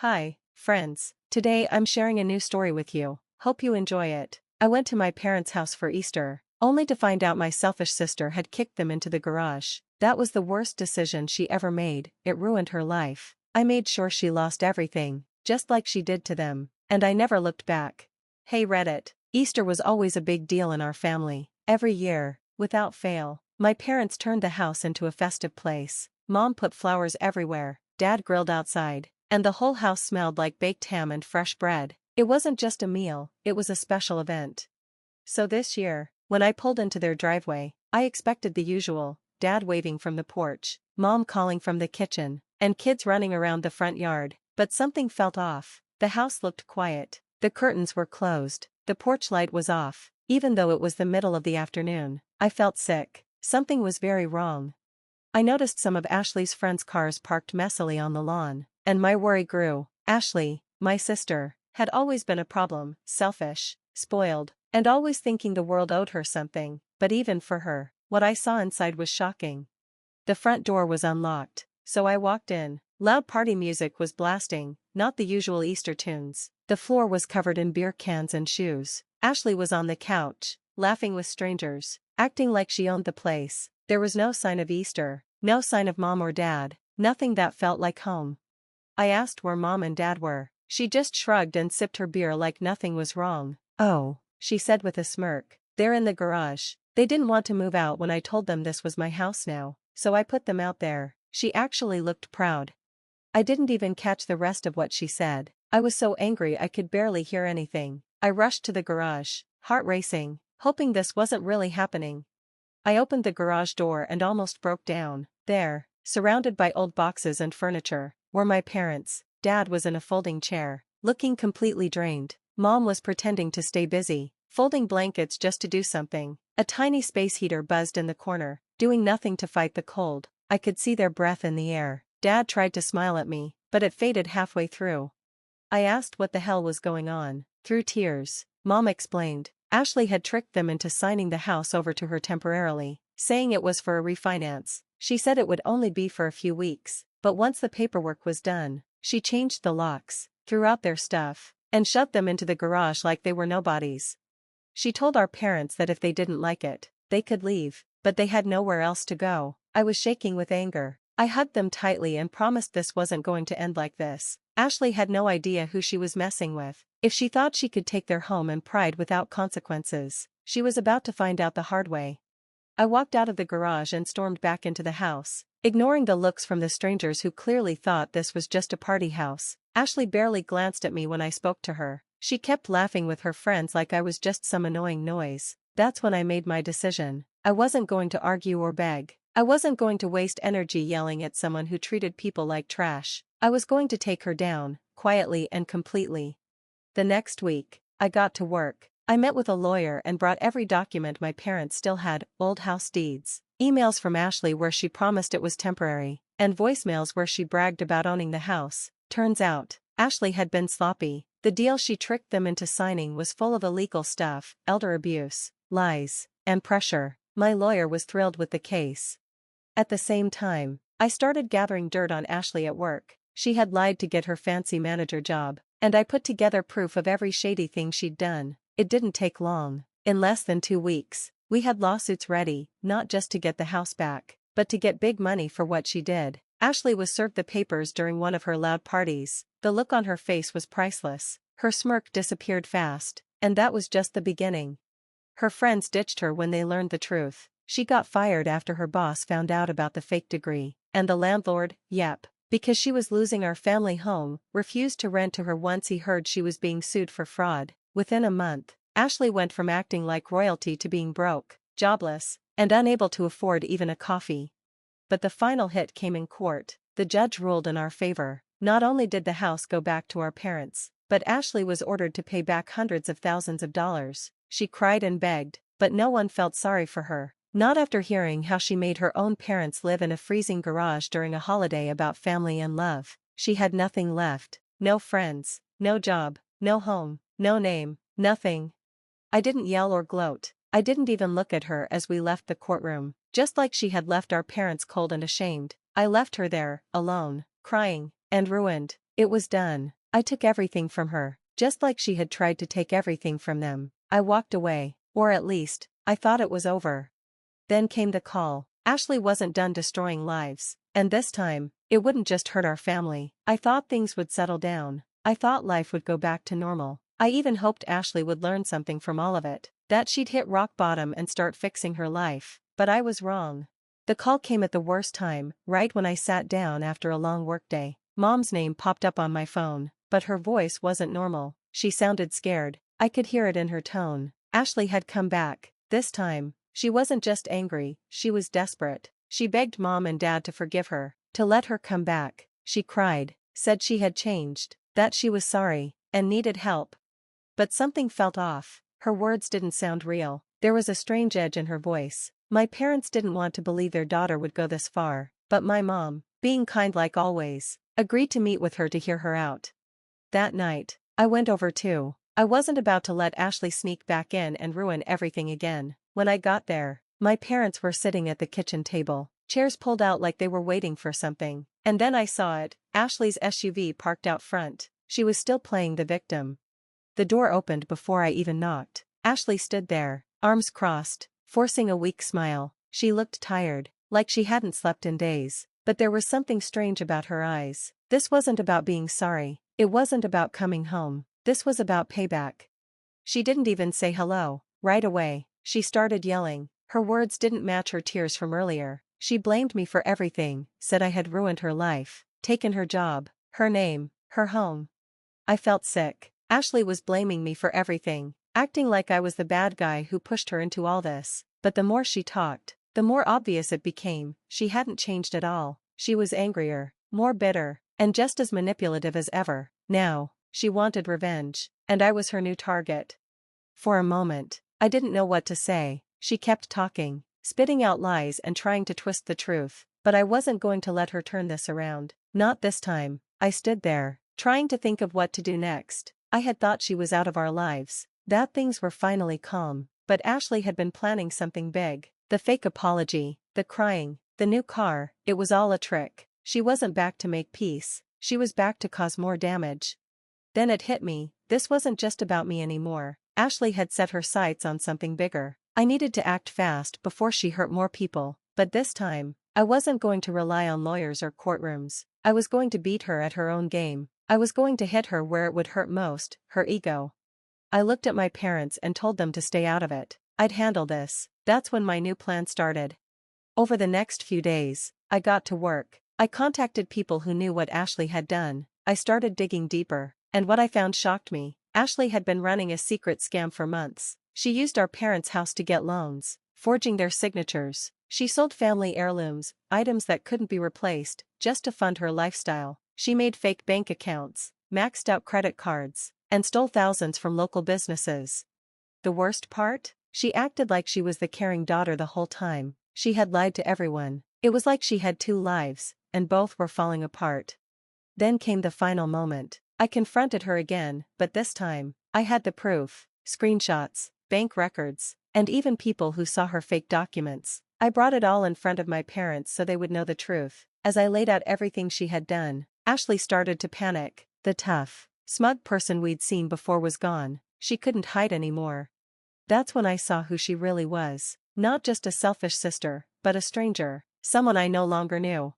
Hi, friends. Today I'm sharing a new story with you. Hope you enjoy it. I went to my parents' house for Easter, only to find out my selfish sister had kicked them into the garage. That was the worst decision she ever made, it ruined her life. I made sure she lost everything, just like she did to them, and I never looked back. Hey Reddit, Easter was always a big deal in our family. Every year, without fail, my parents turned the house into a festive place. Mom put flowers everywhere, Dad grilled outside, and the whole house smelled like baked ham and fresh bread. It wasn't just a meal, it was a special event. So this year, when I pulled into their driveway, I expected the usual: Dad waving from the porch, Mom calling from the kitchen, and kids running around the front yard. But something felt off. The house looked quiet, the curtains were closed, the porch light was off. Even though it was the middle of the afternoon, I felt sick. Something was very wrong. I noticed some of Ashley's friends' cars parked messily on the lawn, and my worry grew. Ashley, my sister, had always been a problem: selfish, spoiled, and always thinking the world owed her something. But even for her, what I saw inside was shocking. The front door was unlocked, so I walked in. Loud party music was blasting, not the usual Easter tunes. The floor was covered in beer cans and shoes. Ashley was on the couch, laughing with strangers, acting like she owned the place. There was no sign of Easter, no sign of Mom or Dad, nothing that felt like home. I asked where Mom and Dad were. She just shrugged and sipped her beer like nothing was wrong. "Oh," she said with a smirk, "they're in the garage. They didn't want to move out when I told them this was my house now, so I put them out there." She actually looked proud. I didn't even catch the rest of what she said. I was so angry I could barely hear anything. I rushed to the garage, heart racing, hoping this wasn't really happening. I opened the garage door and almost broke down. There, surrounded by old boxes and furniture, were my parents. Dad was in a folding chair, looking completely drained. Mom was pretending to stay busy, folding blankets just to do something. A tiny space heater buzzed in the corner, doing nothing to fight the cold. I could see their breath in the air. Dad tried to smile at me, but it faded halfway through. I asked what the hell was going on. Through tears, Mom explained. Ashley had tricked them into signing the house over to her temporarily, saying it was for a refinance. She said it would only be for a few weeks, but once the paperwork was done, she changed the locks, threw out their stuff, and shoved them into the garage like they were nobodies. She told our parents that if they didn't like it, they could leave, but they had nowhere else to go. I was shaking with anger. I hugged them tightly and promised this wasn't going to end like this. Ashley had no idea who she was messing with. If she thought she could take their home and pride without consequences, she was about to find out the hard way. I walked out of the garage and stormed back into the house, ignoring the looks from the strangers who clearly thought this was just a party house. Ashley barely glanced at me when I spoke to her. She kept laughing with her friends like I was just some annoying noise. That's when I made my decision. I wasn't going to argue or beg. I wasn't going to waste energy yelling at someone who treated people like trash. I was going to take her down, quietly and completely. The next week, I got to work. I met with a lawyer and brought every document my parents still had: old house deeds, emails from Ashley where she promised it was temporary, and voicemails where she bragged about owning the house. Turns out, Ashley had been sloppy. The deal she tricked them into signing was full of illegal stuff: elder abuse, lies, and pressure. My lawyer was thrilled with the case. At the same time, I started gathering dirt on Ashley at work. She had lied to get her fancy manager job, and I put together proof of every shady thing she'd done. It didn't take long. In less than 2 weeks, we had lawsuits ready, not just to get the house back, but to get big money for what she did. Ashley was served the papers during one of her loud parties. The look on her face was priceless. Her smirk disappeared fast, and that was just the beginning. Her friends ditched her when they learned the truth. She got fired after her boss found out about the fake degree, and the landlord, yep, because she was losing our family home, refused to rent to her once he heard she was being sued for fraud. Within a month, Ashley went from acting like royalty to being broke, jobless, and unable to afford even a coffee. But the final hit came in court. The judge ruled in our favor. Not only did the house go back to our parents, but Ashley was ordered to pay back hundreds of thousands of dollars. She cried and begged, but no one felt sorry for her. Not after hearing how she made her own parents live in a freezing garage during a holiday about family and love. She had nothing left. No friends, no job, no home, no name, nothing. I didn't yell or gloat. I didn't even look at her as we left the courtroom. Just like she had left our parents cold and ashamed, I left her there, alone, crying, and ruined. It was done. I took everything from her, just like she had tried to take everything from them. I walked away, or at least, I thought it was over. Then came the call. Ashley wasn't done destroying lives, and this time, it wouldn't just hurt our family. I thought things would settle down. I thought life would go back to normal. I even hoped Ashley would learn something from all of it, that she'd hit rock bottom and start fixing her life, but I was wrong. The call came at the worst time, right when I sat down after a long workday. Mom's name popped up on my phone, but her voice wasn't normal. She sounded scared. I could hear it in her tone. Ashley had come back. This time, she wasn't just angry, she was desperate. She begged Mom and Dad to forgive her, to let her come back. She cried, said she had changed, that she was sorry, and needed help. But something felt off. Her words didn't sound real. There was a strange edge in her voice. My parents didn't want to believe their daughter would go this far, but my mom, being kind like always, agreed to meet with her to hear her out. That night, I went over too. I wasn't about to let Ashley sneak back in and ruin everything again. When I got there, my parents were sitting at the kitchen table, chairs pulled out like they were waiting for something. And then I saw it, Ashley's SUV parked out front. She was still playing the victim. The door opened before I even knocked. Ashley stood there, arms crossed, forcing a weak smile. She looked tired, like she hadn't slept in days, but there was something strange about her eyes. This wasn't about being sorry. It wasn't about coming home. This was about payback. She didn't even say hello. Right away, she started yelling. Her words didn't match her tears from earlier. She blamed me for everything, said I had ruined her life, taken her job, her name, her home. I felt sick. Ashley was blaming me for everything, acting like I was the bad guy who pushed her into all this. But the more she talked, the more obvious it became. She hadn't changed at all. She was angrier, more bitter, and just as manipulative as ever. Now, she wanted revenge, and I was her new target. For a moment, I didn't know what to say. She kept talking, spitting out lies and trying to twist the truth, but I wasn't going to let her turn this around. Not this time. I stood there, trying to think of what to do next. I had thought she was out of our lives, that things were finally calm, but Ashley had been planning something big. The fake apology, the crying, the new car, it was all a trick. She wasn't back to make peace, she was back to cause more damage. Then it hit me, this wasn't just about me anymore. Ashley had set her sights on something bigger. I needed to act fast before she hurt more people, but this time, I wasn't going to rely on lawyers or courtrooms. I was going to beat her at her own game. I was going to hit her where it would hurt most, her ego. I looked at my parents and told them to stay out of it. I'd handle this. That's when my new plan started. Over the next few days, I got to work. I contacted people who knew what Ashley had done. I started digging deeper, and what I found shocked me. Ashley had been running a secret scam for months. She used our parents' house to get loans, forging their signatures. She sold family heirlooms, items that couldn't be replaced, just to fund her lifestyle. She made fake bank accounts, maxed out credit cards, and stole thousands from local businesses. The worst part? She acted like she was the caring daughter the whole time. She had lied to everyone. It was like she had two lives, and both were falling apart. Then came the final moment. I confronted her again, but this time, I had the proof, screenshots, bank records, and even people who saw her fake documents. I brought it all in front of my parents so they would know the truth. As I laid out everything she had done, Ashley started to panic. The tough, smug person we'd seen before was gone. She couldn't hide anymore. That's when I saw who she really was. Not just a selfish sister, but a stranger, someone I no longer knew.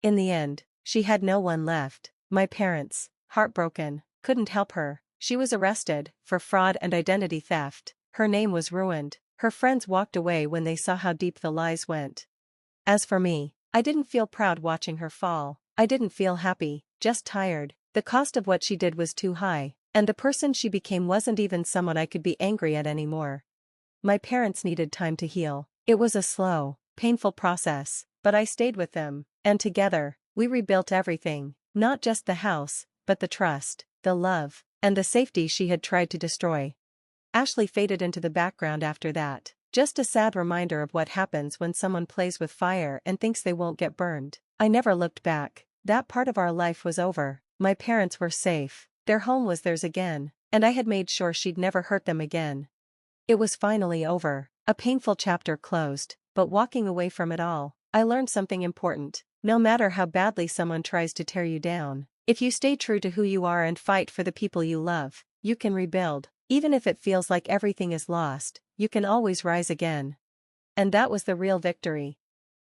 In the end, she had no one left. My parents, heartbroken, couldn't help her. She was arrested for fraud and identity theft. Her name was ruined. Her friends walked away when they saw how deep the lies went. As for me, I didn't feel proud watching her fall. I didn't feel happy, just tired. The cost of what she did was too high, and the person she became wasn't even someone I could be angry at anymore. My parents needed time to heal. It was a slow, painful process, but I stayed with them, and together, we rebuilt everything, not just the house, but the trust, the love, and the safety she had tried to destroy. Ashley faded into the background after that, just a sad reminder of what happens when someone plays with fire and thinks they won't get burned. I never looked back. That part of our life was over. My parents were safe, their home was theirs again, and I had made sure she'd never hurt them again. It was finally over, a painful chapter closed, but walking away from it all, I learned something important. No matter how badly someone tries to tear you down, If you stay true to who you are and fight for the people you love, you can rebuild. Even if it feels like everything is lost, you can always rise again. And that was the real victory.